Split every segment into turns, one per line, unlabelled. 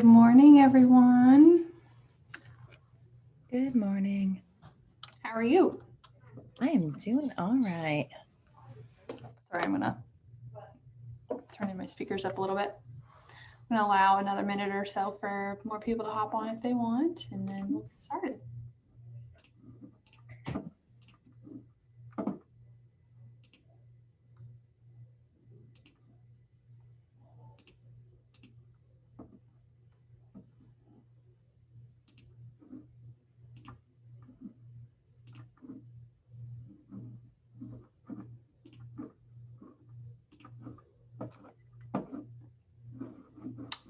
Good morning, everyone.
Good morning.
How are you?
I am doing all right.
Sorry, I'm gonna turn in my speakers up a little bit. I'm gonna allow another minute or so for more people to hop on if they want, and then we'll get started.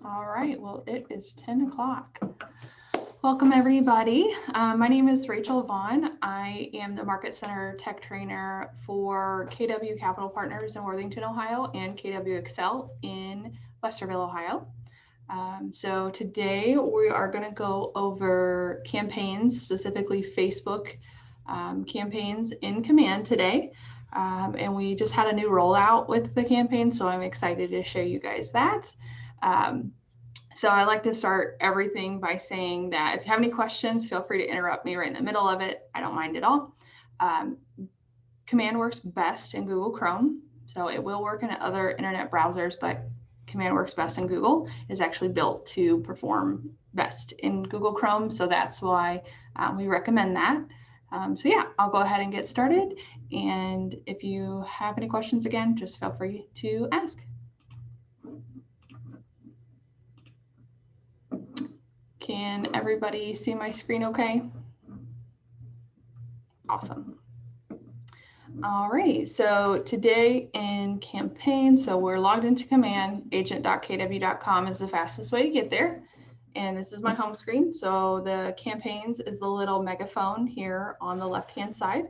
All right, well, it is 10 o'clock. Welcome, everybody. My name is Rachel Vaughn. I am the Market Center Tech Trainer for KW Capital Partners in Worthington, Ohio, and KW Excel in Westerville, Ohio. So today we are going to go over campaigns, specifically Facebook campaigns in Command today. And we just had a new rollout with the campaign, so I'm excited to show you guys that. So I like to start everything by saying that if you have any questions, feel free to interrupt me right in the middle of it. I don't mind at all. Command works best in Google Chrome, so it will work in other internet browsers, but Command works best in Google. It's actually built to perform best in Google Chrome, so that's why we recommend that. So yeah, I'll go ahead and get started. And if you have any questions, again, just feel free to ask. Can everybody see my screen okay? Awesome. Alrighty, so today in campaign, so we're logged into Command, agent.kw.com is the fastest way to get there. And this is my home screen. So the campaigns is the little megaphone here on the left-hand side.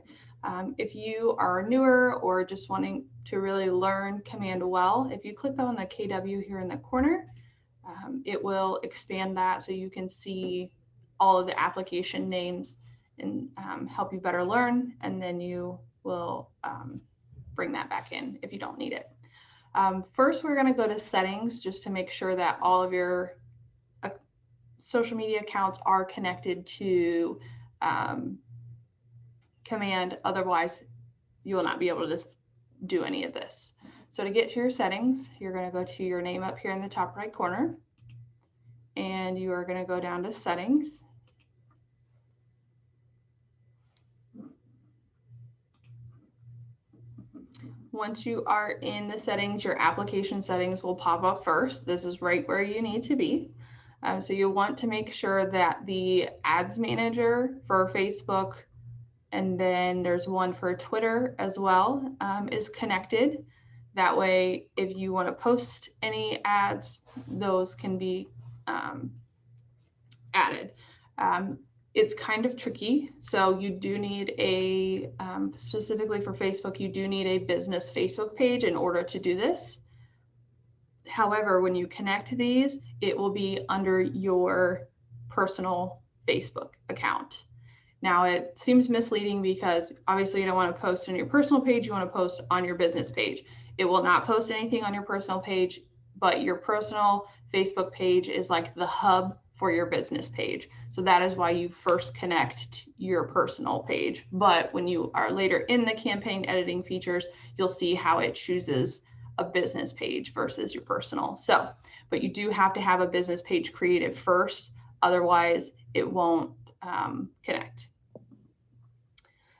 If you are newer or just wanting to really learn Command well, if you click on the KW here in the corner, it will expand that so you can see all of the application names and help you better learn, and then you will bring that back in if you don't need it. First, we're going to go to settings just to make sure that all of your social media accounts are connected to Command. Otherwise, you will not be able to do any of this. So to get to your settings, you're going to go to your name up here in the top right corner, and you are going to go down to settings. Once you are in the settings, your application settings will pop up first. This is right where you need to be. So you want to make sure that the ads manager for Facebook, and then there's one for Twitter as well, is connected. That way, if you want to post any ads, those can be added. It's kind of tricky. So you do need a, specifically for Facebook, you do need a business Facebook page in order to do this. However, when you connect these, it will be under your personal Facebook account. Now, it seems misleading because obviously you don't want to post on your personal page, you want to post on your business page. It will not post anything on your personal page, but your personal Facebook page is like the hub for your business page. So that is why you first connect to your personal page. But when you are later in the campaign editing features, you'll see how it chooses a business page versus your personal. So, but you do have to have a business page created first, otherwise it won't connect.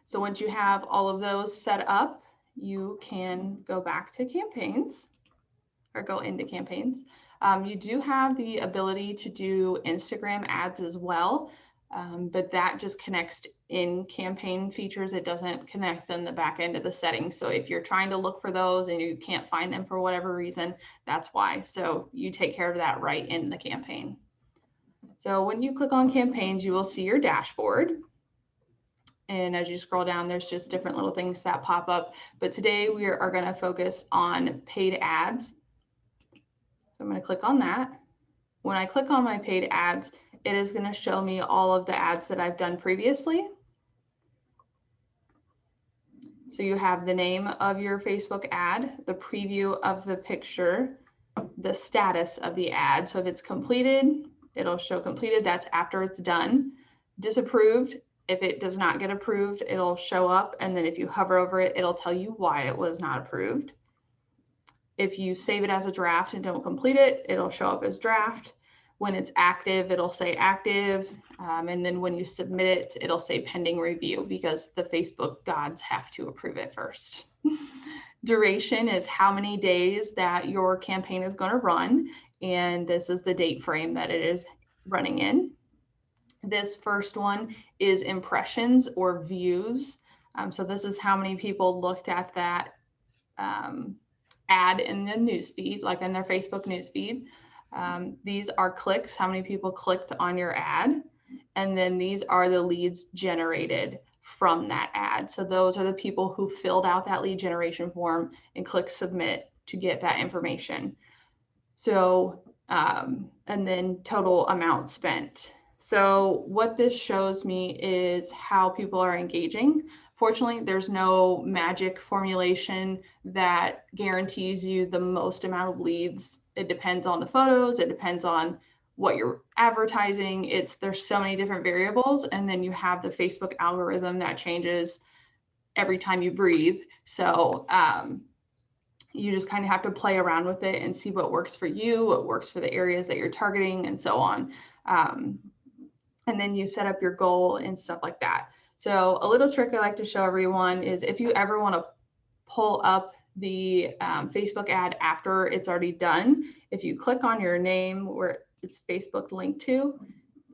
So once you have all of those set up, you can go back to campaigns or go into campaigns. You do have the ability to do Instagram ads as well, but that just connects in campaign features. It doesn't connect in the back end of the settings. So if you're trying to look for those and you can't find them for whatever reason, that's why. So you take care of that right in the campaign. So when you click on campaigns, you will see your dashboard. And as you scroll down, there's just different little things that pop up. But today we are going to focus on paid ads. So I'm going to click on that. When I click on my paid ads, it is going to show me all of the ads that I've done previously. So you have the name of your Facebook ad, the preview of the picture, the status of the ad. So if it's completed, it'll show completed. That's after it's done. Disapproved, if it does not get approved, it'll show up. And then if you hover over it, it'll tell you why it was not approved. If you save it as a draft and don't complete it, it'll show up as draft. When it's active, it'll say active. And then when you submit it, it'll say pending review because the Facebook gods have to approve it first. Duration is how many days that your campaign is going to run. And this is the date frame that it is running in. This first one is impressions or views. So this is how many people looked at that ad in the newsfeed, like in their Facebook newsfeed. These are clicks, how many people clicked on your ad. And then these are the leads generated from that ad. So those are the people who filled out that lead generation form and clicked submit to get that information. So, and then total amount spent. So what this shows me is how people are engaging. Fortunately, there's no magic formulation that guarantees you the most amount of leads. It depends on the photos. It depends on what you're advertising. There's so many different variables. And then you have the Facebook algorithm that changes every time you breathe. So you just kind of have to play around with it and see what works for you, what works for the areas that you're targeting, and so on. And then you set up your goal and stuff like that. So a little trick I like to show everyone is if you ever want to pull up the Facebook ad after it's already done, if you click on your name where it's Facebook linked to,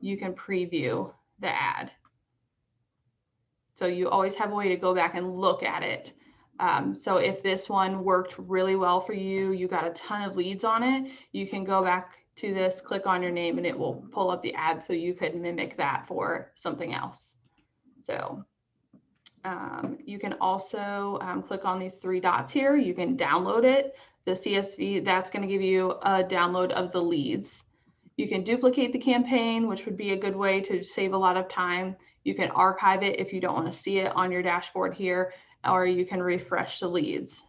you can preview the ad. So you always have a way to go back and look at it. So if this one worked really well for you, you got a ton of leads on it, you can go back to this, click on your name, and it will pull up the ad so you could mimic that for something else. So you can also click on these three dots here. You can download it. The CSV, that's going to give you a download of the leads. You can duplicate the campaign, which would be a good way to save a lot of time. You can archive it if you don't want to see it on your dashboard here, or you can refresh the leads.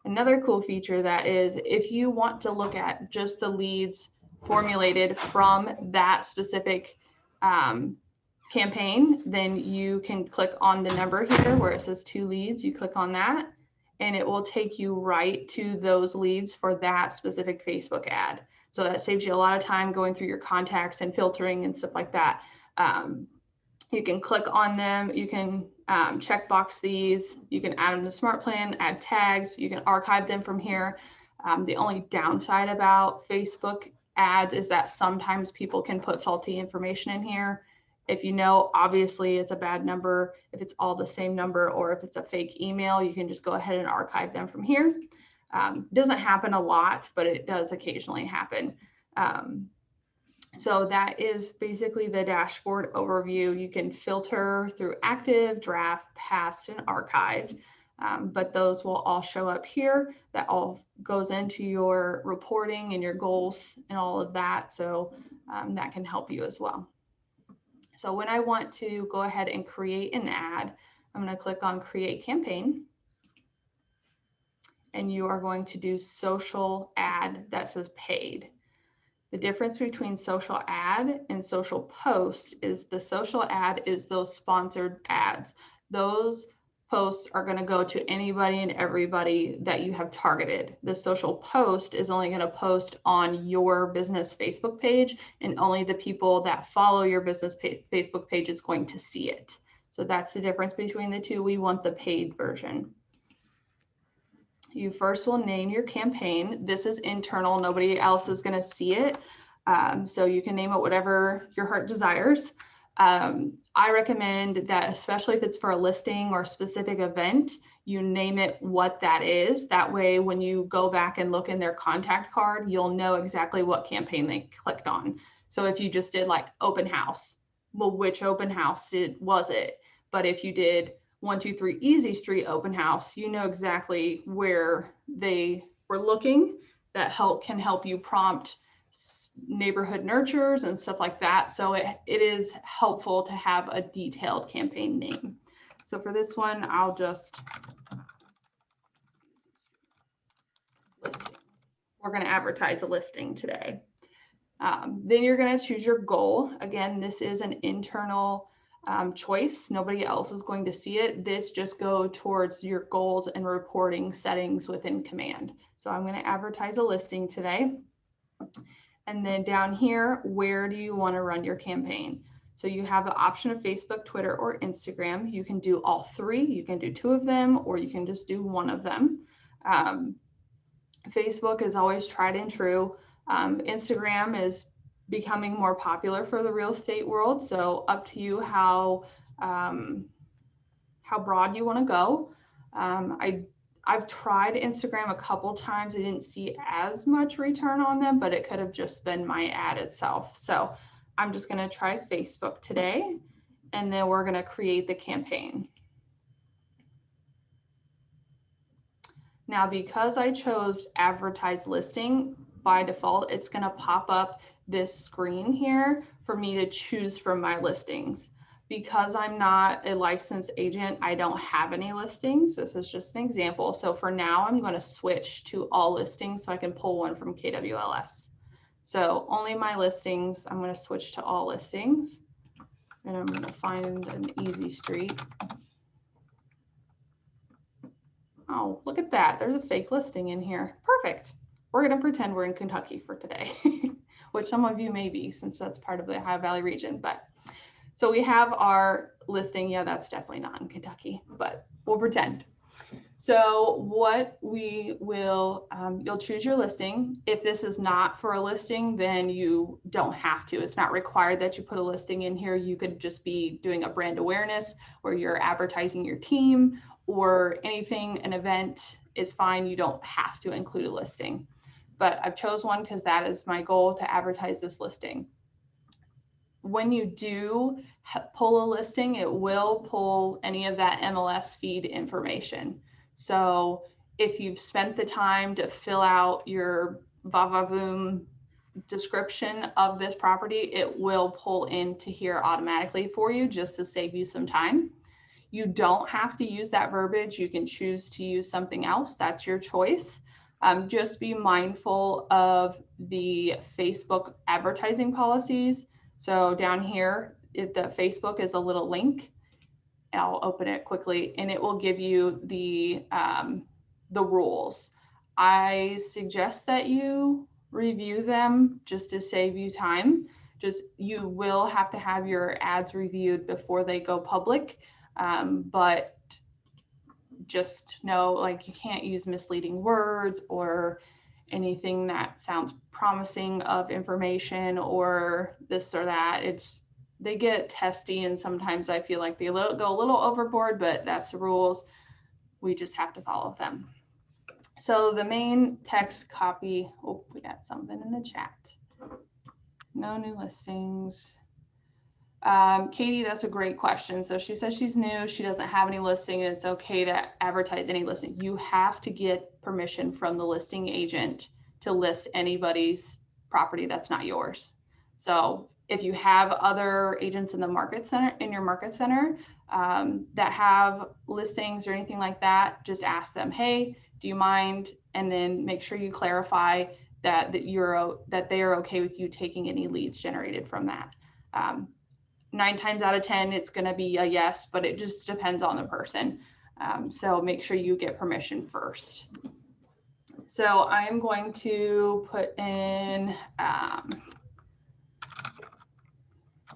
Another cool feature that is if you want to look at just the leads formulated from that specific campaign, then you can click on the number here where it says 2 leads. You click on that and it will take you right to those leads for that specific Facebook ad. So that saves you a lot of time going through your contacts and filtering and stuff like that. You can click on them, you can check box these, you can add them to Smart Plan, add tags, you can archive them from here. The only downside about Facebook ads is that sometimes people can put faulty information in here. If you know, obviously it's a bad number, if it's all the same number, or if it's a fake email, you can just go ahead and archive them from here. Doesn't happen a lot, but it does occasionally happen. So that is basically the dashboard overview. You can filter through active, draft, past, and archived, but those will all show up here. That all goes into your reporting and your goals and all of that. So that can help you as well. So when I want to go ahead and create an ad, I'm going to click on Create Campaign. And you are going to do social ad that says paid. The difference between social ad and social post is the social ad is those sponsored ads. Those posts are going to go to anybody and everybody that you have targeted. The social post is only going to post on your business Facebook page, and only the people that follow your business Facebook page is going to see it. So that's the difference between the two. We want the paid version. You first will name your campaign. This is internal. Nobody else is going to see it. So you can name it whatever your heart desires. I recommend that, especially if it's for a listing or a specific event, you name it what that is. That way, when you go back and look in their contact card, you'll know exactly what campaign they clicked on. So if you just did like open house, well, which open house was it? But if you did 123 Easy Street open house, you know exactly where they were looking. That can help you prompt neighborhood nurtures and stuff like that. So it is helpful to have a detailed campaign name. So for this one, I'll just listing. We're going to advertise a listing today. Then you're going to choose your goal. Again, this is an internal choice. Nobody else is going to see it. This just go towards your goals and reporting settings within Command. So I'm going to advertise a listing today. And then down here, where do you want to run your campaign? So you have the option of Facebook, Twitter, or Instagram. You can do all three. You can do two of them, or you can just do one of them. Facebook is always tried and true. Instagram is becoming more popular for the real estate world. So up to you how broad you want to go. I've tried Instagram a couple times. I didn't see as much return on them, but it could have just been my ad itself. So I'm just going to try Facebook today, and then we're going to create the campaign. Now, because I chose advertise listing, by default, it's going to pop up this screen here for me to choose from my listings. Because I'm not a licensed agent, I don't have any listings. This is just an example. So for now, I'm going to switch to all listings so I can pull one from KWLS. So only my listings, I'm going to switch to all listings. And I'm going to find an easy street. Oh, look at that. There's a fake listing in here. Perfect. We're going to pretend we're in Kentucky for today, which some of you may be, since that's part of the Ohio Valley region. But so we have our listing. Yeah, that's definitely not in Kentucky, but we'll pretend. So what we will, you'll choose your listing. If this is not for a listing, then you don't have to. It's not required that you put a listing in here. You could just be doing a brand awareness where you're advertising your team or anything, an event is fine. You don't have to include a listing, but I've chose one because that is my goal, to advertise this listing. When you do pull a listing, it will pull any of that MLS feed information. So if you've spent the time to fill out your va-va-voom description of this property, it will pull into here automatically for you, just to save you some time. You don't have to use that verbiage. You can choose to use something else. That's your choice. Just be mindful of the Facebook advertising policies. So down here, if the Facebook is a little link, I'll open it quickly, and it will give you the rules. I suggest that you review them just to save you time. You will have to have your ads reviewed before they go public, but just know, like, you can't use misleading words or anything that sounds promising of information or this or that. They get testy, and sometimes I feel like they go a little overboard, but that's the rules. We just have to follow them. So the main text copy, oh, we got something in the chat. No new listings. Katie, that's a great question. So she says she's new, she doesn't have any listing, and it's okay to advertise any listing. You have to get permission from the listing agent to list anybody's property that's not yours. So if you have other agents in the market center, in your market center, that have listings or anything like that, just ask them, hey, do you mind? And then make sure you clarify that they are okay with you taking any leads generated from that. 9 times out of 10, it's going to be a yes, but it just depends on the person. So make sure you get permission first. So I'm going to put in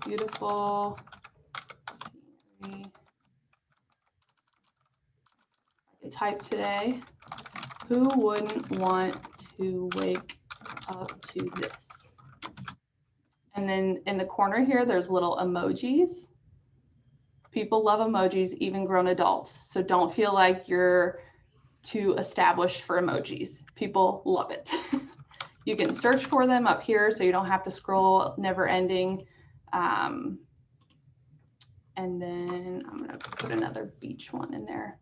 beautiful scenery. I type today. Who wouldn't want to wake up to this? And then in the corner here, there's little emojis. People love emojis, even grown adults. So don't feel like you're too established for emojis. People love it. You can search for them up here so you don't have to scroll never ending. And then I'm going to put another beach one in there.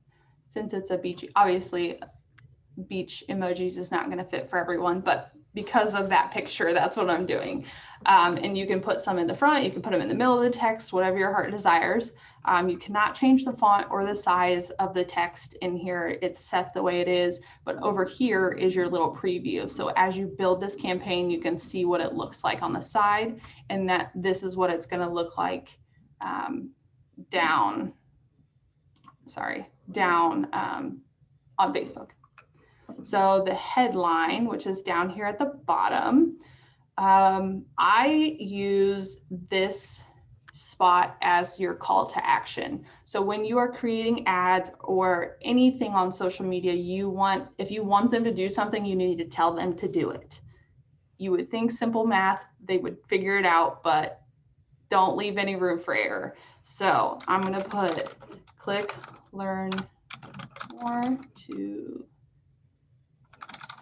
Since it's a beach, obviously beach emojis is not going to fit for everyone, but because of that picture, that's what I'm doing. And you can put some in the front, you can put them in the middle of the text, whatever your heart desires. You cannot change the font or the size of the text in here. It's set the way it is, but over here is your little preview. So as you build this campaign, you can see what it looks like on the side, and that this is what it's going to look like down on Facebook. So the headline, which is down here at the bottom, I use this spot as your call to action. So when you are creating ads or anything on social media, if you want them to do something, you need to tell them to do it. You would think simple math, they would figure it out, but don't leave any room for error. So I'm going to put click, learn more to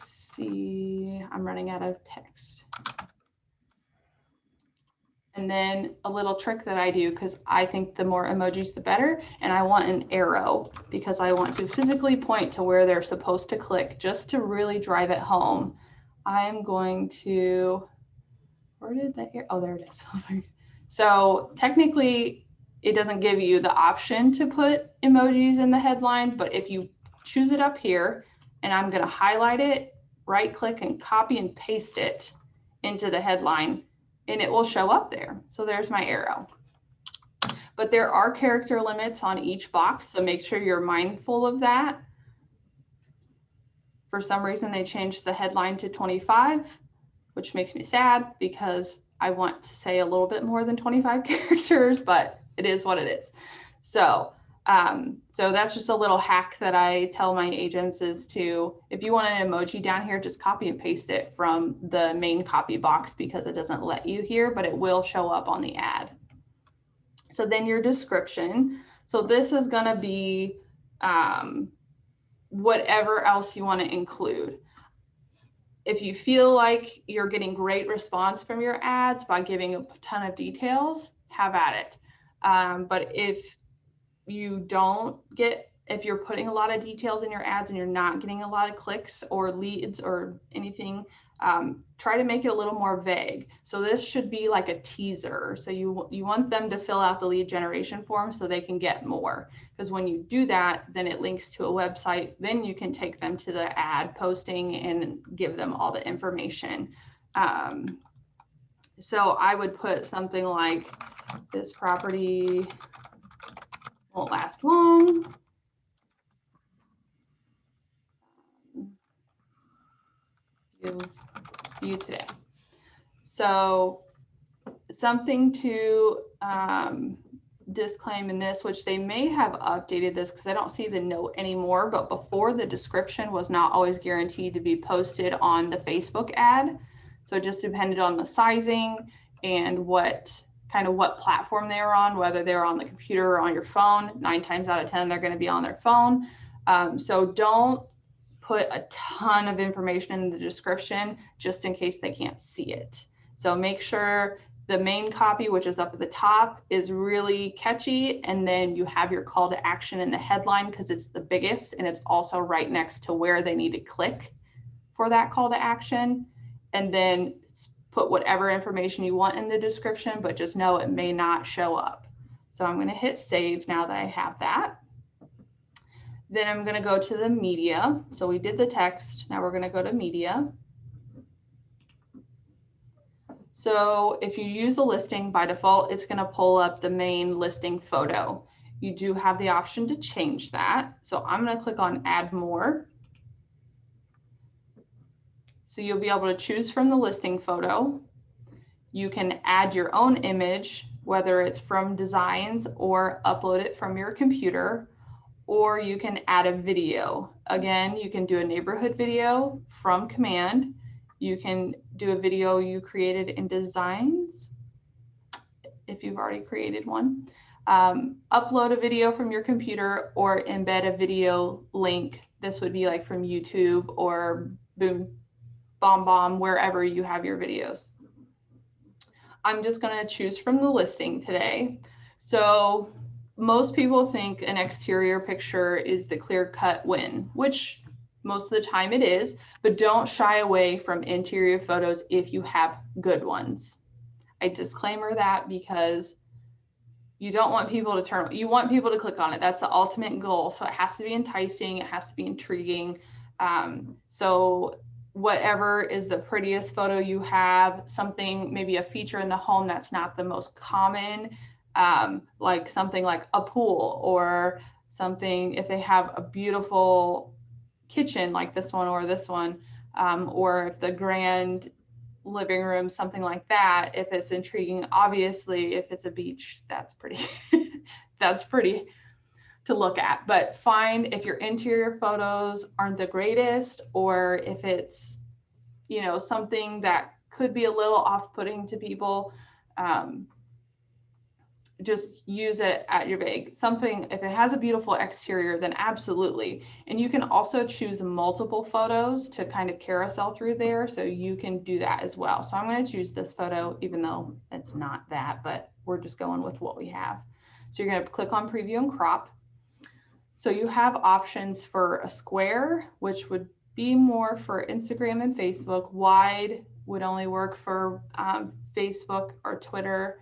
see. I'm running out of text. And then a little trick that I do, because I think the more emojis, the better. And I want an arrow because I want to physically point to where they're supposed to click just to really drive it home. I'm going to, where did that, oh, there it is. So technically it doesn't give you the option to put emojis in the headline, but if you choose it up here, and I'm going to highlight it, right click and copy and paste it into the headline, and it will show up there. So there's my arrow. But there are character limits on each box, so make sure you're mindful of that. For some reason, they changed the headline to 25, which makes me sad because I want to say a little bit more than 25 characters, but it is what it is. So that's just a little hack that I tell my agents is to, if you want an emoji down here, just copy and paste it from the main copy box because it doesn't let you here, but it will show up on the ad. So then your description. So this is going to be whatever else you want to include. If you feel like you're getting great response from your ads by giving a ton of details, have at it. But if you don't get, if you're putting a lot of details in your ads and you're not getting a lot of clicks or leads or anything, try to make it a little more vague. So this should be like a teaser. So you want them to fill out the lead generation form so they can get more. Because when you do that, then it links to a website. Then you can take them to the ad posting and give them all the information. So I would put something like, this property won't last long. View today. So something to disclaim in this, which they may have updated this because I don't see the note anymore, but before the description was not always guaranteed to be posted on the Facebook ad. So it just depended on the sizing and what platform they were on, whether they were on the computer or on your phone. 9 times out of 10, they're going to be on their phone. So don't put a ton of information in the description just in case they can't see it. So make sure the main copy, which is up at the top, is really catchy, and then you have your call to action in the headline because it's the biggest and it's also right next to where they need to click for that call to action. And then put whatever information you want in the description, but just know it may not show up. So I'm going to hit save now that I have that. Then I'm going to go to the media. So we did the text. Now we're going to go to media. So if you use a listing, by default, it's going to pull up the main listing photo. You do have the option to change that. So I'm going to click on add more. So you'll be able to choose from the listing photo. You can add your own image, whether it's from designs or upload it from your computer, or you can add a video. Again, you can do a neighborhood video from command. You can do a video you created in designs if you've already created one. Upload a video from your computer or embed a video link. This would be like from YouTube or BombBomb, wherever you have your videos. I'm just going to choose from the listing today. So most people think an exterior picture is the clear-cut win, which Most of the time it is, but don't shy away from interior photos if you have good ones. I disclaimer that because you don't want people to you want people to click on it. That's the ultimate goal. So it has to be enticing, it has to be intriguing. So whatever is the prettiest photo you have, something, maybe a feature in the home that's not the most common, like something like a pool or something, if they have a beautiful kitchen like this one or this one, or if the grand living room, something like that, if it's intriguing. Obviously, if it's a beach, that's pretty that's pretty to look at. But find if your interior photos aren't the greatest, or if it's, you know, something that could be a little off-putting to people, just use it at your bag. Something, if it has a beautiful exterior, then absolutely. And you can also choose multiple photos to kind of carousel through there, so you can do that as well. So I'm going to choose this photo, even though it's not that, but we're just going with what we have. So you're going to click on preview and crop. So you have options for a square, which would be more for Instagram and Facebook. Wide would only work for Facebook or Twitter.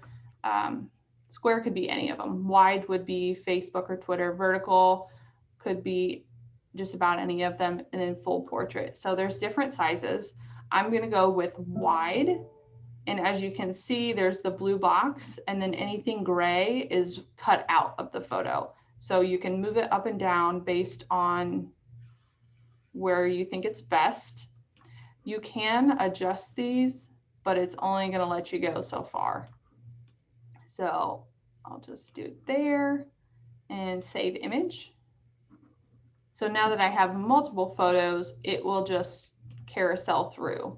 Square could be any of them. Wide would be Facebook or Twitter. Vertical could be just about any of them, and then full portrait. So there's different sizes. I'm going to go with wide. And as you can see, there's the blue box, and then anything gray is cut out of the photo. So you can move it up and down based on where you think it's best. You can adjust these, but it's only going to let you go so far. So I'll just do it there and save image. So now that I have multiple photos, it will just carousel through.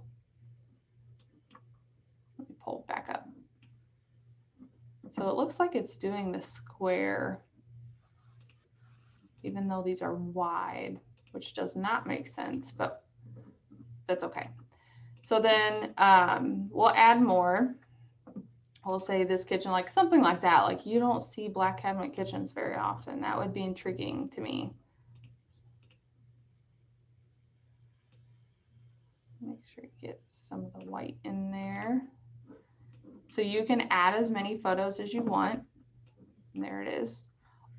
Let me pull it back up. So it looks like it's doing the square, even though these are wide, which does not make sense, but that's okay. So then we'll add more. We'll say this kitchen, like something like that. Like you don't see black cabinet kitchens very often. That would be intriguing to me. Make sure you get some of the white in there. So you can add as many photos as you want. And there it is.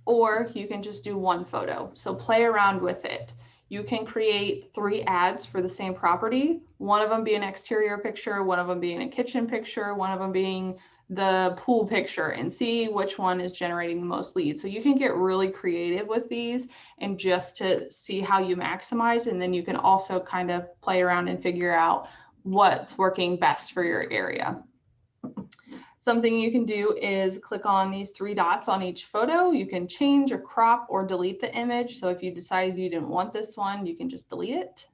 Or you can just do one photo. So play around with it. You can create 3 ads for the same property. One of them being an exterior picture, one of them being a kitchen picture, one of them being the pool picture, and see which one is generating the most leads. So you can get really creative with these and just to see how you maximize. And then you can also kind of play around and figure out what's working best for your area. Something you can do is click on these 3 dots on each photo. You can change or crop or delete the image. So if you decided you didn't want this one, you can just delete it.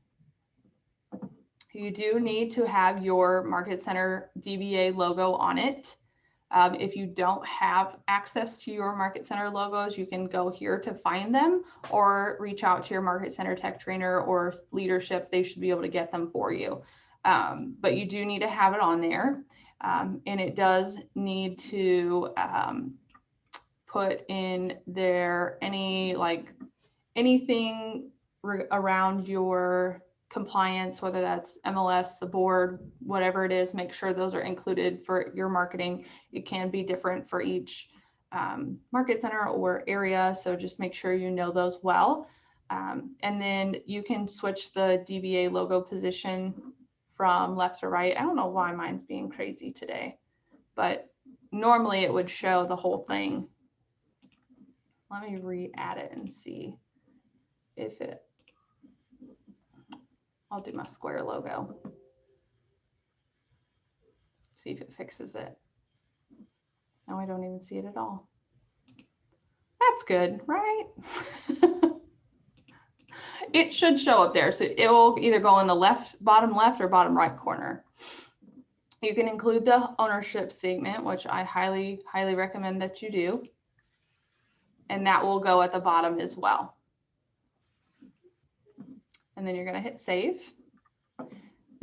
You do need to have your Market Center DBA logo on it. If you don't have access to your Market Center logos, you can go here to find them or reach out to your Market Center tech trainer or leadership. They should be able to get them for you. But you do need to have it on there. And it does need to put in there anything around your compliance, whether that's MLS, the board, whatever it is. Make sure those are included for your marketing. It can be different for each market center or area, so just make sure you know those well. And then you can switch the DBA logo position from left to right. I don't know why mine's being crazy today, but normally it would show the whole thing. Let me re-add it and see if it, I'll do my square logo. See if it fixes it. Now I don't even see it at all. That's good, right? It should show up there. So it will either go in the bottom left or bottom right corner. You can include the ownership statement, which I highly, highly recommend that you do. And that will go at the bottom as well. And then you're going to hit save.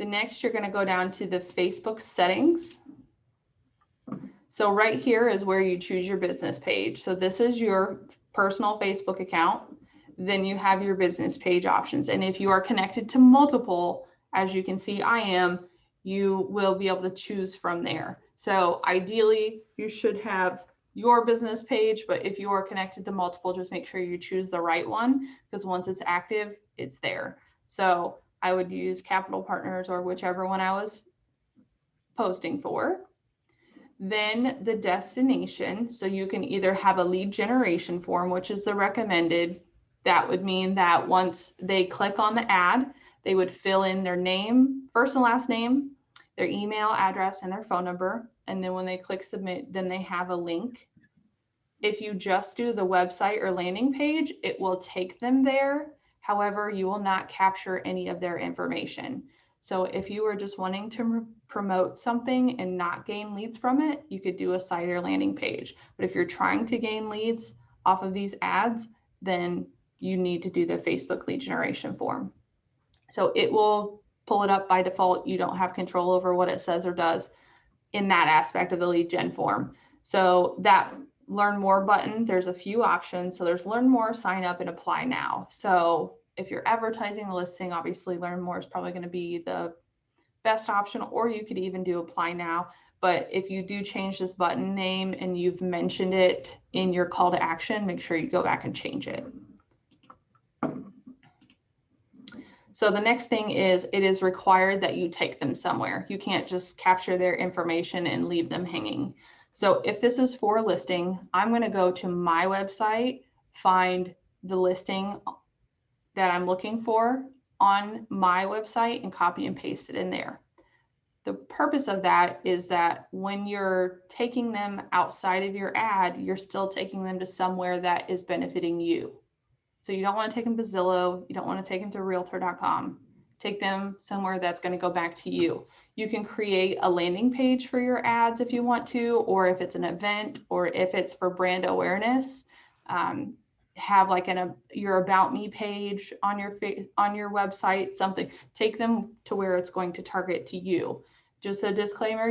The next, you're going to go down to the Facebook settings. So right here is where you choose your business page. So this is your personal Facebook account. then you have your business page options. And if you are connected to multiple, as you can see I am, you will be able to choose from there. So ideally, you should have your business page, but if you are connected to multiple, just make sure you choose the right one, because once it's active, it's there. So I would use Capital Partners or whichever one I was posting for. Then the destination. So you can either have a lead generation form, which is the recommended. That would mean that once they click on the ad, they would fill in their name, first and last name, their email address, and their phone number. And then when they click submit, then they have a link. If you just do the website or landing page, it will take them there. However, you will not capture any of their information. So if you were just wanting to promote something and not gain leads from it, you could do a site or landing page. But if you're trying to gain leads off of these ads, then you need to do the Facebook lead generation form. So it will pull it up by default. You don't have control over what it says or does in that aspect of the lead gen form. So that learn more button, there's a few options. So there's learn more, sign up, and apply now. So if you're advertising the listing, obviously learn more is probably going to be the best option, or you could even do apply now. But if you do change this button name and you've mentioned it in your call to action, make sure you go back and change it. So the next thing is, it is required that you take them somewhere. You can't just capture their information and leave them hanging. So if this is for a listing, I'm going to go to my website, find the listing that I'm looking for on my website, and copy and paste it in there. The purpose of that is that when you're taking them outside of your ad, you're still taking them to somewhere that is benefiting you. So you don't want to take them to Zillow. You don't want to take them to realtor.com. Take them somewhere that's going to go back to you. You can create a landing page for your ads if you want to, or if it's an event, or if it's for brand awareness, have like your about me page on your website, something. Take them to where it's going to target to you. Just a disclaimer,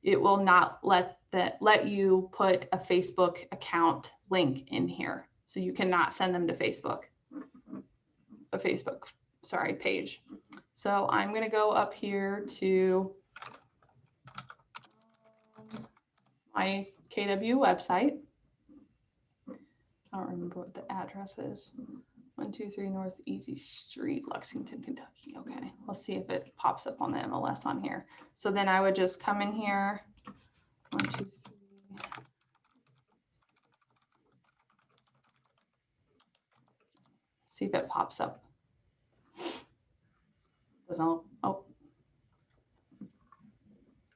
it will not let you put a Facebook account link in here. So you cannot send them to Facebook, page. So I'm going to go up here to my KW website. I don't remember what the address is. 123 North Easy Street, Lexington, Kentucky. Okay, let's see if it pops up on the MLS on here. So then I would just come in here. 1, 2, 3. See if it pops up. Doesn't. Oh.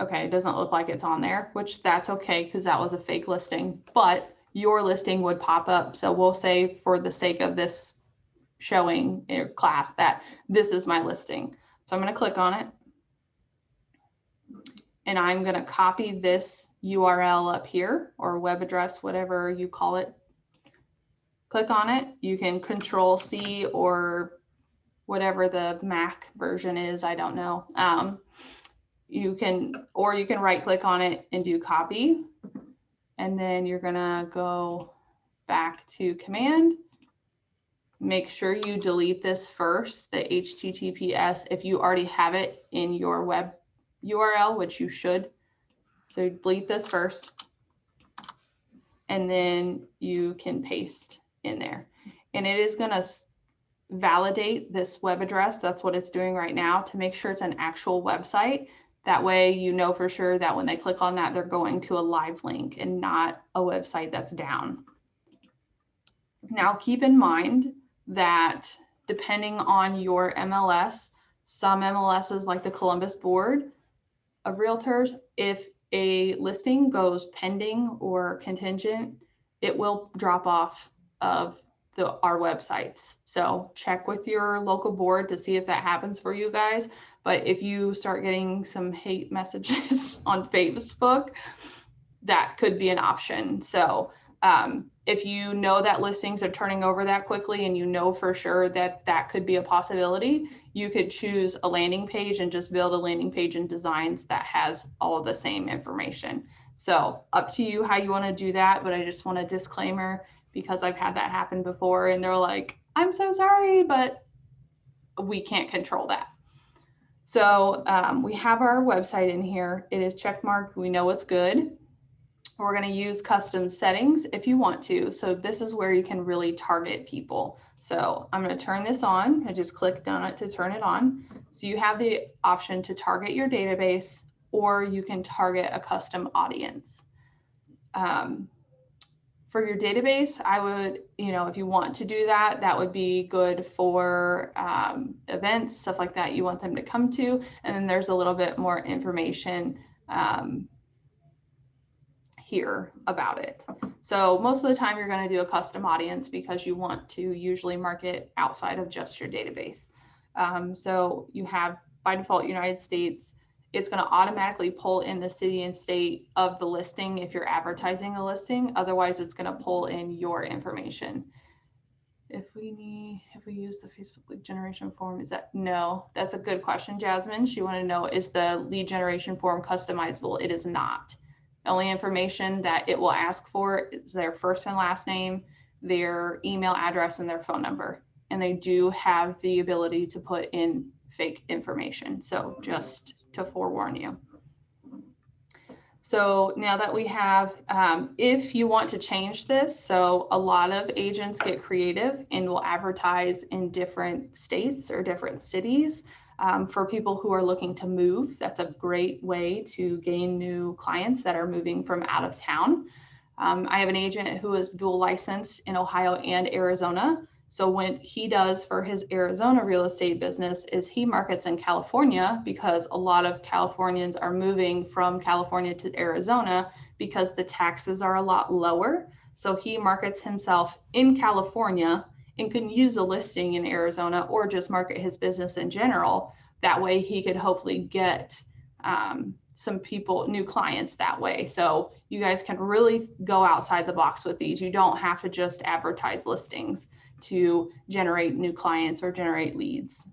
Okay, it doesn't look like it's on there, which that's okay, because that was a fake listing, but your listing would pop up. So we'll say, for the sake of this showing in class, that this is my listing. So I'm going to click on it, and I'm going to copy this URL up here, or web address, whatever you call it. Click on it. You can Control C, or whatever the Mac version is, I don't know. You can right click on it and do copy. And then you're gonna go back to command. Make sure you delete this first, the HTTPS, if you already have it in your web URL, which you should. So delete this first, and then you can paste in there. And it is gonna validate this web address. That's what it's doing right now, to make sure it's an actual website. That way you know for sure that when they click on that, they're going to a live link and not a website that's down. Now keep in mind that depending on your MLS, some MLSs like the Columbus Board of Realtors, if a listing goes pending or contingent, it will drop off of our websites. So check with your local board to see if that happens for you guys. But if you start getting some hate messages on Facebook, that could be an option. So if you know that listings are turning over that quickly, and you know for sure that that could be a possibility, you could choose a landing page and just build a landing page in Designs that has all of the same information. So up to you how you want to do that, but I just want a disclaimer because I've had that happen before and they're like, I'm so sorry, but we can't control that. So we have our website in here. It is checkmarked. We know it's good. We're going to use custom settings if you want to. So this is where you can really target people. So I'm going to turn this on. I just clicked on it to turn it on. So you have the option to target your database, or you can target a custom audience. For your database, I would, if you want to do that, that would be good for events, stuff like that you want them to come to. And then there's a little bit more information here about it. So most of the time you're going to do a custom audience because you want to usually market outside of just your database. So you have by default United States. It's going to automatically pull in the city and state of the listing if you're advertising a listing. Otherwise, it's going to pull in your information. If we use the Facebook lead generation form, no, that's a good question, Jasmine. She wanted to know, is the lead generation form customizable? It is not. The only information that it will ask for is their first and last name, their email address, and their phone number. And they do have the ability to put in fake information. So just to forewarn you. So now that we have, if you want to change this, so a lot of agents get creative and will advertise in different states or different cities. For people who are looking to move, that's a great way to gain new clients that are moving from out of town. I have an agent who is dual licensed in Ohio and Arizona. So what he does for his Arizona real estate business is he markets in California because a lot of Californians are moving from California to Arizona because the taxes are a lot lower. So he markets himself in California and can use a listing in Arizona or just market his business in general. That way he could hopefully get some people, new clients that way. So you guys can really go outside the box with these. You don't have to just advertise listings to generate new clients or generate leads.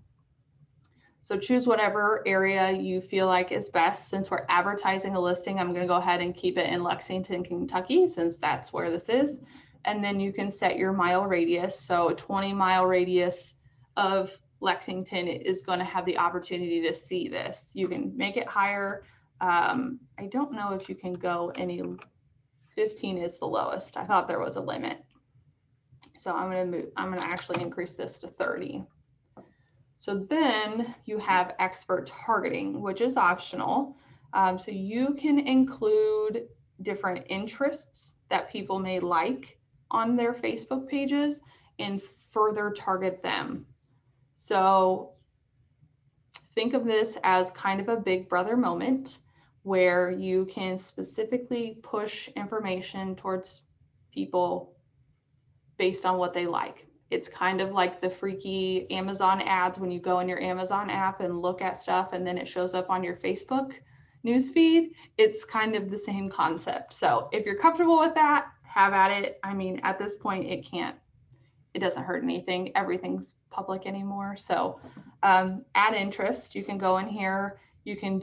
So choose whatever area you feel like is best. Since we're advertising a listing, I'm going to go ahead and keep it in Lexington, Kentucky, since that's where this is. And then you can set your mile radius. So a 20-mile radius of Lexington is going to have the opportunity to see this. You can make it higher. I don't know if you can go any, 15 is the lowest. I thought there was a limit. So I'm going to actually increase this to 30. So then you have expert targeting, which is optional. So you can include different interests that people may like on their Facebook pages and further target them. So think of this as kind of a big brother moment where you can specifically push information towards people based on what they like. It's kind of like the freaky Amazon ads when you go in your Amazon app and look at stuff and then it shows up on your Facebook newsfeed. It's kind of the same concept. So if you're comfortable with that, have at it. I mean, at this point, it doesn't hurt anything. Everything's public anymore. So add interest, you can go in here, you can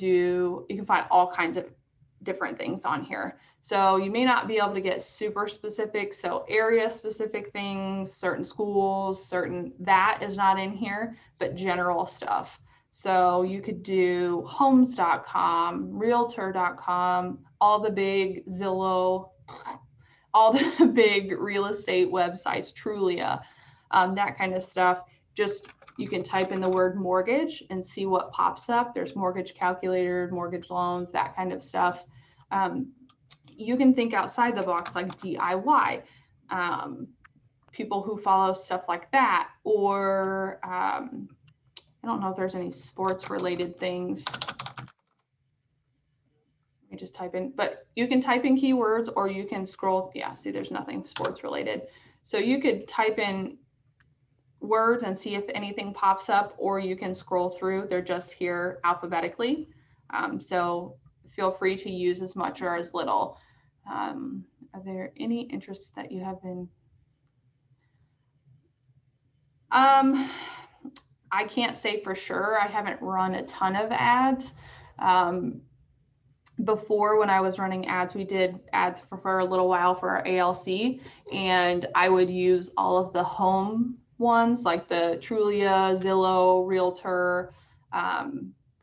find all kinds of different things on here. So you may not be able to get super specific. So area specific things, certain schools, that is not in here, but general stuff. So you could do homes.com, realtor.com, all the big Zillow, all the big real estate websites, Trulia, that kind of stuff. Just, you can type in the word mortgage and see what pops up. There's mortgage calculator, mortgage loans, that kind of stuff. You can think outside the box like DIY, people who follow stuff like that, or I don't know if there's any sports related things. Let me just type in, but you can type in keywords or you can scroll. Yeah, see, there's nothing sports related. So you could type in words and see if anything pops up, or you can scroll through. They're just here alphabetically. So feel free to use as much or as little. Are there any interests that you have been? I can't say for sure. I haven't run a ton of ads. before, when I was running ads, we did ads for a little while for our ALC, and I would use all of the home ones like the Trulia, Zillow, Realtor,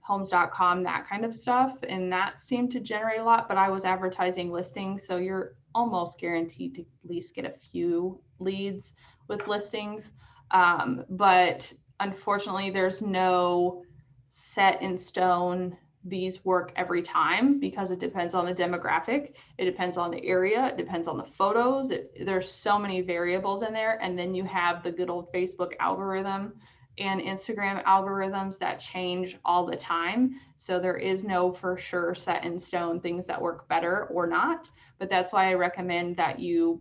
homes.com, that kind of stuff. And that seemed to generate a lot, but I was advertising listings. So you're almost guaranteed to at least get a few leads with listings. But unfortunately, there's no set in stone these work every time, because it depends on the demographic, it depends on the area, it depends on the photos. There's so many variables in there. And then you have the good old Facebook algorithm and Instagram algorithms that change all the time. So there is no for sure set in stone things that work better or not. But that's why I recommend that you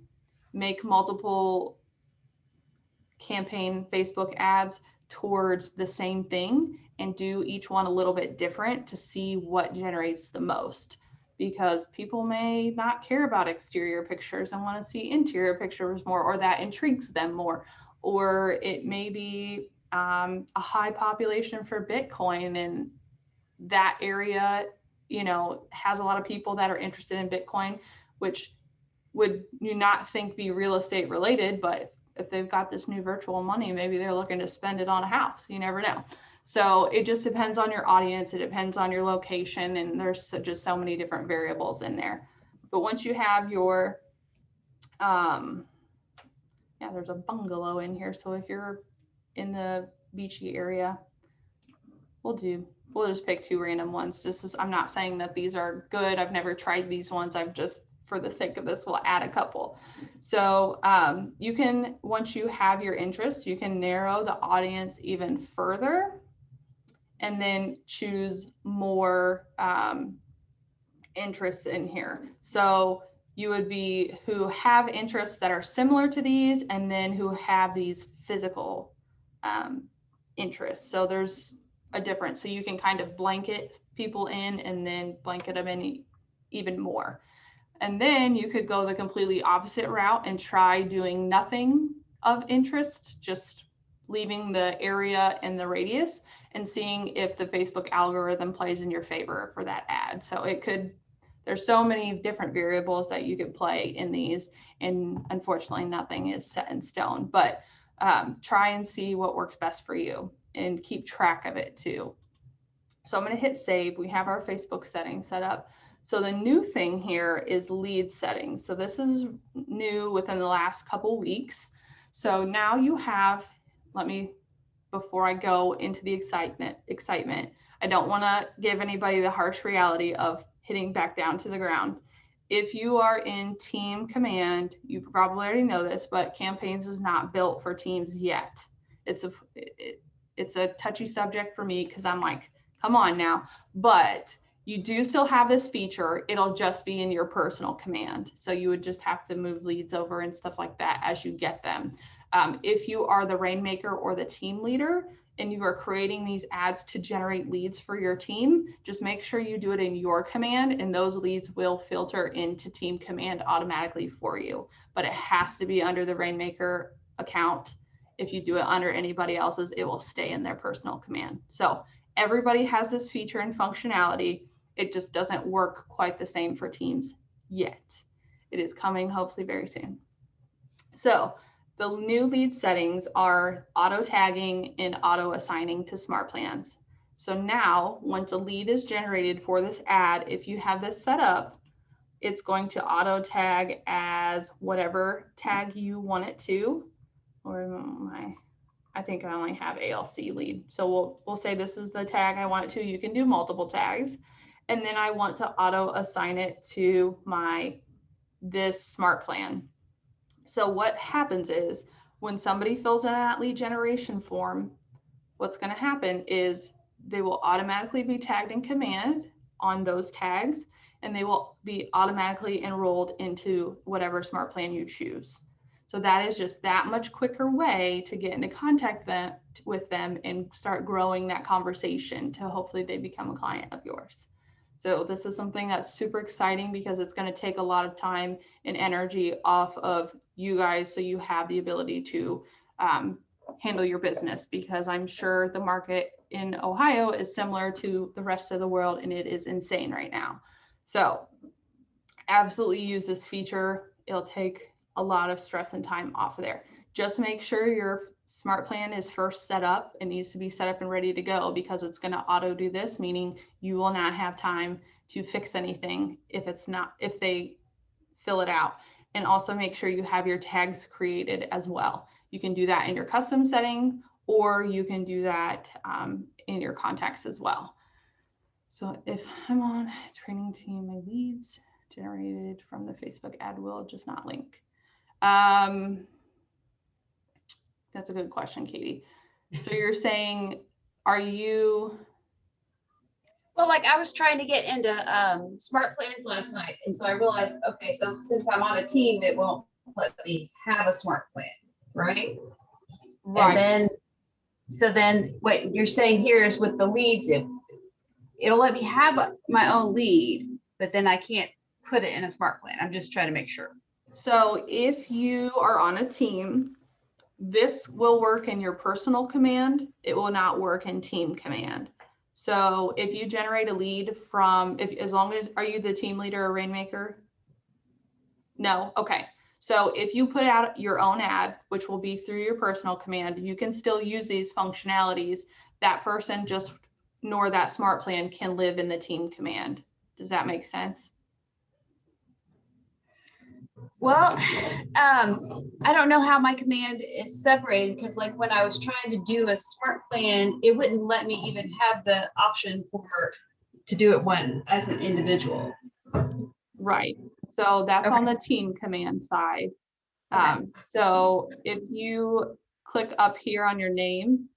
make multiple campaign Facebook ads towards the same thing and do each one a little bit different to see what generates the most, because people may not care about exterior pictures and want to see interior pictures more, or that intrigues them more, or it may be a high population for Bitcoin, and that area, has a lot of people that are interested in Bitcoin, which would you not think be real estate related, but if they've got this new virtual money, maybe they're looking to spend it on a house. You never know. So it just depends on your audience. It depends on your location. And there's just so many different variables in there. But once you have your, there's a bungalow in here. So if you're in the beachy area, we'll just pick 2 random ones. I'm not saying that these are good. I've never tried these ones. I've just, for the sake of this, we'll add a couple. So you can, once you have your interest, you can narrow the audience even further and then choose more interests in here. So you would be who have interests that are similar to these, and then who have these physical interests. So there's a difference. So you can kind of blanket people in and then blanket them in even more. And then you could go the completely opposite route and try doing nothing of interest, just leaving the area and the radius and seeing if the Facebook algorithm plays in your favor for that ad. So there's so many different variables that you could play in these, and unfortunately nothing is set in stone, but try and see what works best for you and keep track of it too. So I'm going to hit save. We have our Facebook settings set up. So the new thing here is lead settings. So this is new within the last couple weeks. So now you have, before I go into the excitement, I don't want to give anybody the harsh reality of hitting back down to the ground. If you are in Team Command, you probably already know this, but Campaigns is not built for teams yet. It's a touchy subject for me because I'm like, come on now. But you do still have this feature. It'll just be in your personal command. So you would just have to move leads over and stuff like that as you get them. If you are the Rainmaker or the team leader and you are creating these ads to generate leads for your team, just make sure you do it in your command, and those leads will filter into Team Command automatically for you. But it has to be under the Rainmaker account. If you do it under anybody else's, it will stay in their personal command. So everybody has this feature and functionality. It just doesn't work quite the same for teams yet. It is coming hopefully very soon. So the new lead settings are auto tagging and auto assigning to smart plans. So now once a lead is generated for this ad, if you have this set up, it's going to auto tag as whatever tag you want it to. I think I only have ALC lead. So we'll say this is the tag I want it to. You can do multiple tags. And then I want to auto assign it to this smart plan. So what happens is when somebody fills in that lead generation form, what's going to happen is they will automatically be tagged in command on those tags, and they will be automatically enrolled into whatever smart plan you choose. So that is just that much quicker way to get into contact with them and start growing that conversation to hopefully they become a client of yours. So this is something that's super exciting because it's going to take a lot of time and energy off of you guys, so you have the ability to handle your business, because I'm sure the market in Ohio is similar to the rest of the world and it is insane right now. So absolutely use this feature. It'll take a lot of stress and time off of there. Just make sure your smart plan is first set up. It needs to be set up and ready to go because it's going to auto do this, meaning you will not have time to fix anything if they fill it out. And also make sure you have your tags created as well. You can do that in your custom setting, or you can do that in your contacts as well. So if I'm on training team, my leads generated from the Facebook ad will just not link. That's a good question, Katie. So you're saying, are you?
Well, like I was trying to get into smart plans last night. And so I realized, okay, so since I'm on a team, it won't let me have a smart plan, right?
Right.
And then what you're saying here is with the leads, it'll let me have my own lead, but then I can't put it in a smart plan. I'm just trying to make sure.
So if you are on a team, this will work in your personal command. It will not work in team command. So if you generate a lead from, as long as, are you the team leader or rainmaker? No, okay. So if you put out your own ad, which will be through your personal command, you can still use these functionalities. That person just, nor that smart plan can live in the team command. Does that make sense?
Well, I don't know how my command is separated because like when I was trying to do a smart plan, it wouldn't let me even have the option to do it as an individual.
Right. So that's
Okay.
on the team command side.
Okay.
So if you click up here on your name,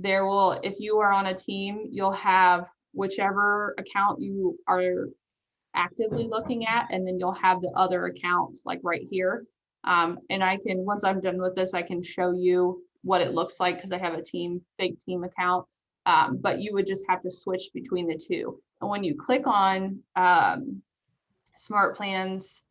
if you are on a team, you'll have whichever account you are actively looking at, and then you'll have the other accounts like right here. And once I'm done with this, I can show you what it looks like because I have a fake team account. But you would just have to switch between the two. And when you click on smart plans,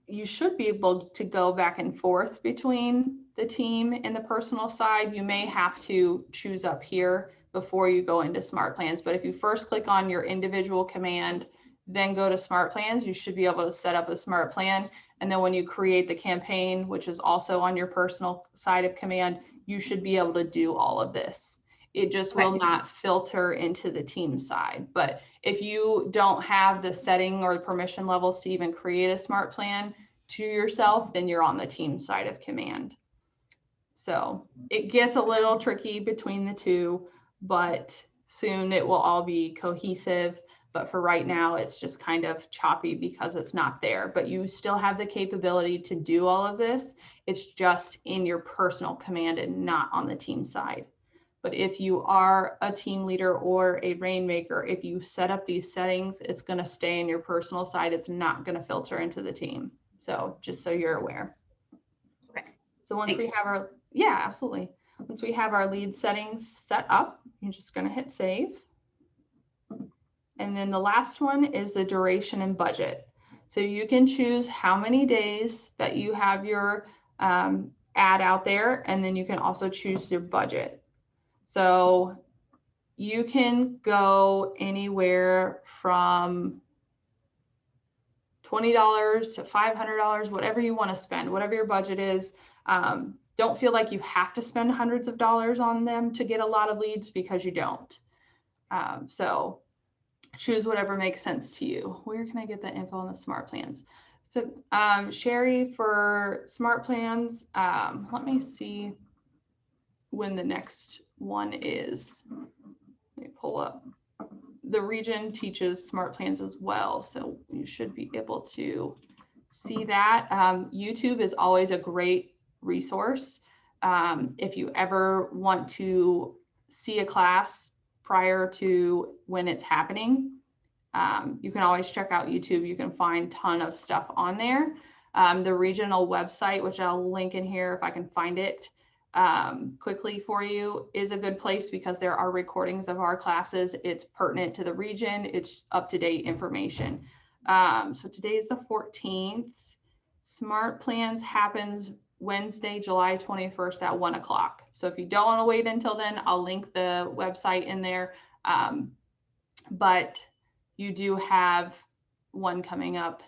you should be able to go back and forth between the team and the personal side. You may have to choose up here before you go into smart plans. But if you first click on your individual command, then go to smart plans, you should be able to set up a smart plan. And then when you create the campaign, which is also on your personal side of command, you should be able to do all of this. It just will not filter into the team side. But if you don't have the setting or the permission levels to even create a smart plan to yourself, then you're on the team side of command. So it gets a little tricky between the two, but soon it will all be cohesive. But for right now, it's just kind of choppy because it's not there. But you still have the capability to do all of this. It's just in your personal command and not on the team side. But if you are a team leader or a rainmaker, if you set up these settings, it's going to stay in your personal side. It's not going to filter into the team. So just so you're aware.
Okay.
So once
Thanks.
we have absolutely. Once we have our lead settings set up, you're just going to hit save. And then the last one is the duration and budget. So you can choose how many days that you have your ad out there, and then you can also choose your budget. So you can go anywhere from $20 to $500, whatever you want to spend, whatever your budget is. Don't feel like you have to spend hundreds of dollars on them to get a lot of leads, because you don't. So choose whatever makes sense to you. Where can I get the info on the smart plans? So Sherry, for smart plans, let me see when the next one is. Let me pull up. The region teaches smart plans as well, so you should be able to see that. YouTube is always a great resource. If you ever want to see a class prior to when it's happening, you can always check out YouTube. You can find a ton of stuff on there. The regional website, which I'll link in here if I can find it quickly for you, is a good place because there are recordings of our classes. It's pertinent to the region. It's up-to-date information. So today is the 14th. Smart Plans happens Wednesday, July 21st at 1 o'clock. So if you don't want to wait until then, I'll link the website in there. But you do have one coming up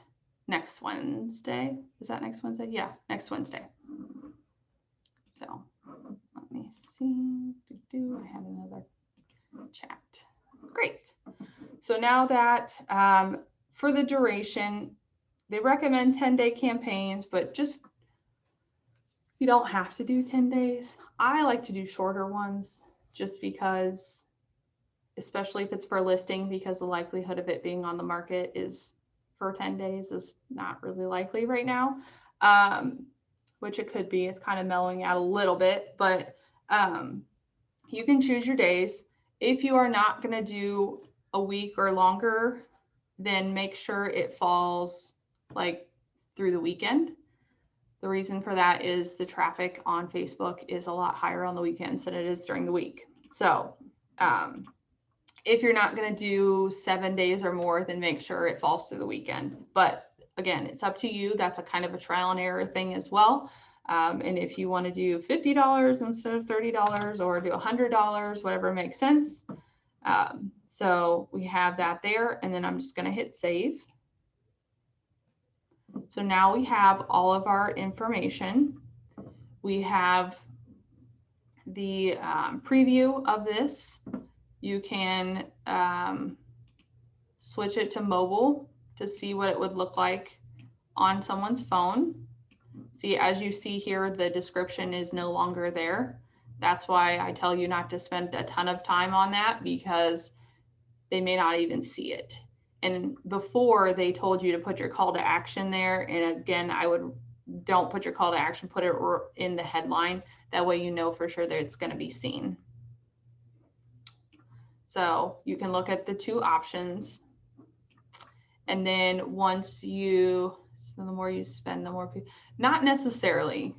next Wednesday. Is that next Wednesday? Yeah, next Wednesday. So let me see. I have another chat. Great. So now that for the duration, they recommend 10-day campaigns, but just you don't have to do 10 days. I like to do shorter ones just because, especially if it's for listing, because the likelihood of it being on the market is for 10 days is not really likely right now, which it could be. It's kind of mellowing out a little bit, but you can choose your days. If you are not going to do a week or longer, then make sure it falls like through the weekend. The reason for that is the traffic on Facebook is a lot higher on the weekends than it is during the week. So if you're not going to do 7 days or more, then make sure it falls through the weekend. But again, it's up to you. That's a kind of a trial and error thing as well. And if you want to do $50 instead of $30 or do $100, whatever makes sense. So we have that there, and then I'm just going to hit save. So now we have all of our information. We have the preview of this. You can switch it to mobile to see what it would look like on someone's phone. See, as you see here, the description is no longer there. That's why I tell you not to spend a ton of time on that, because they may not even see it. And before, they told you to put your call to action there. And again, don't put your call to action, put it in the headline. That way you know for sure that it's going to be seen. So you can look at the two options. And then so the more you spend, the more people, not necessarily.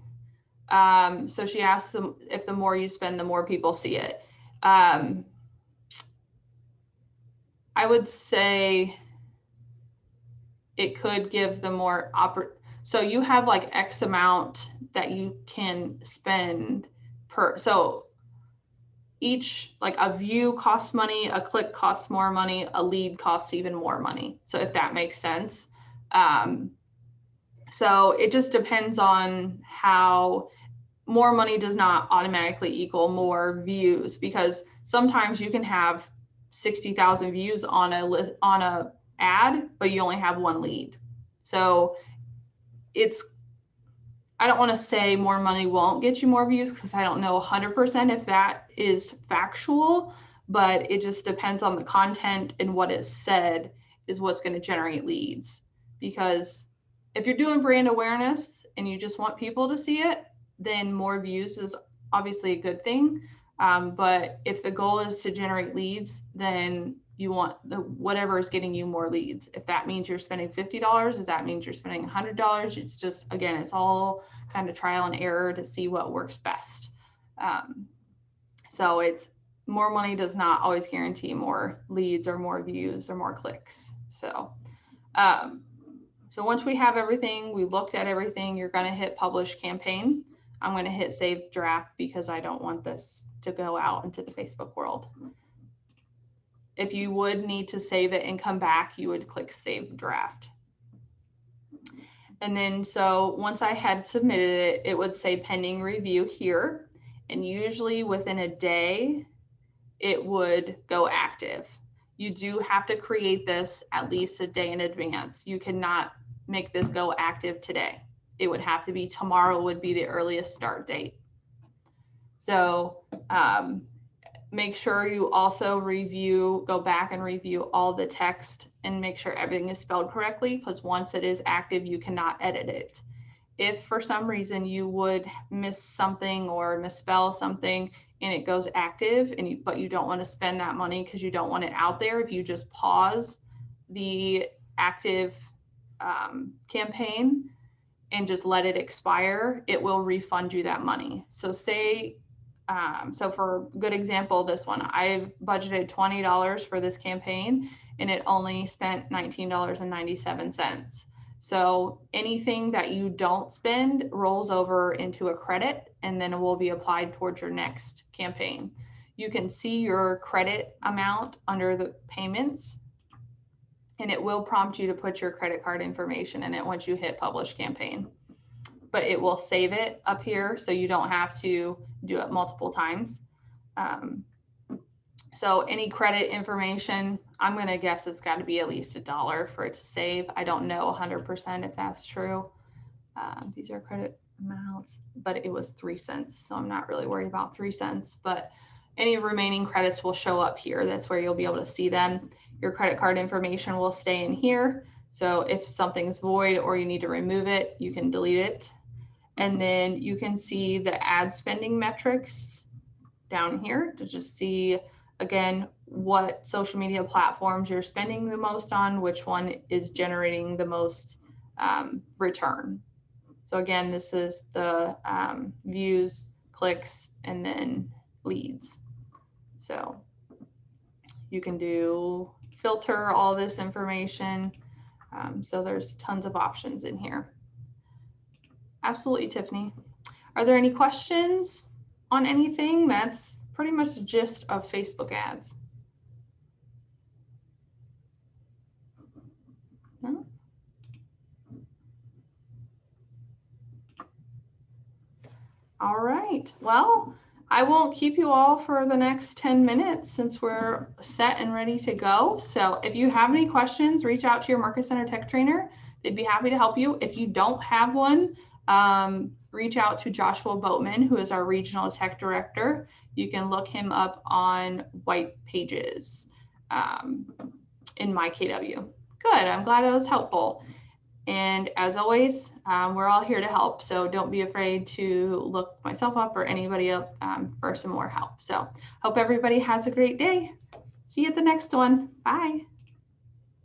So she asked them if the more you spend, the more people see it. I would say it could give the more so you have like X amount that you can spend per, so each, like a view costs money, a click costs more money, a lead costs even more money. So if that makes sense. So it just depends on how more money does not automatically equal more views, because sometimes you can have 60,000 views on a ad, but you only have one lead. So I don't want to say more money won't get you more views, because I don't know 100% if that is factual, but it just depends on the content, and what is said is what's going to generate leads. Because if you're doing brand awareness and you just want people to see it, then more views is obviously a good thing. But if the goal is to generate leads, then you want whatever is getting you more leads. If that means you're spending $50, if that means you're spending $100, it's just, again, it's all kind of trial and error to see what works best. So it's more money does not always guarantee more leads or more views or more clicks. So, so once we have everything, we looked at everything, you're going to hit publish campaign. I'm going to hit save draft because I don't want this to go out into the Facebook world. If you would need to save it and come back, you would click save draft. And then, so once I had submitted it, it would say pending review here. And usually within a day, it would go active. You do have to create this at least a day in advance. You cannot make this go active today. It would have to be tomorrow would be the earliest start date. So make sure you also go back and review all the text and make sure everything is spelled correctly, because once it is active, you cannot edit it. If for some reason you would miss something or misspell something and it goes active, but you don't want to spend that money because you don't want it out there, if you just pause the active campaign and just let it expire, it will refund you that money. So say, so for a good example, this one, I've budgeted $20 for this campaign and it only spent $19.97. So anything that you don't spend rolls over into a credit and then it will be applied towards your next campaign. You can see your credit amount under the payments. and it will prompt you to put your credit card information in it once you hit publish campaign. But it will save it up here so you don't have to do it multiple times. So any credit information, I'm going to guess it's got to be at least $1 for it to save. I don't know 100% if that's true. These are credit amounts, but it was 3 cents. So I'm not really worried about 3 cents, but any remaining credits will show up here. That's where you'll be able to see them. Your credit card information will stay in here. So if something's void or you need to remove it, you can delete it. And then you can see the ad spending metrics down here to just see, again, what social media platforms you're spending the most on, which one is generating the most return. So again, this is the views, clicks, and then leads. So you can do filter all this information. So there's tons of options in here. Absolutely, Tiffany. Are there any questions on anything? That's pretty much the gist of Facebook ads. No? All right. Well, I won't keep you all for the next 10 minutes since we're set and ready to go. So if you have any questions, reach out to your Market Center Tech Trainer. They'd be happy to help you. If you don't have one, reach out to Joshua Boatman, who is our Regional Tech Director. You can look him up on White Pages in MyKW. Good, I'm glad it was helpful. And as always, we're all here to help. So don't be afraid to look myself up or anybody up for some more help. So hope everybody has a great day. See you at the next one. Bye.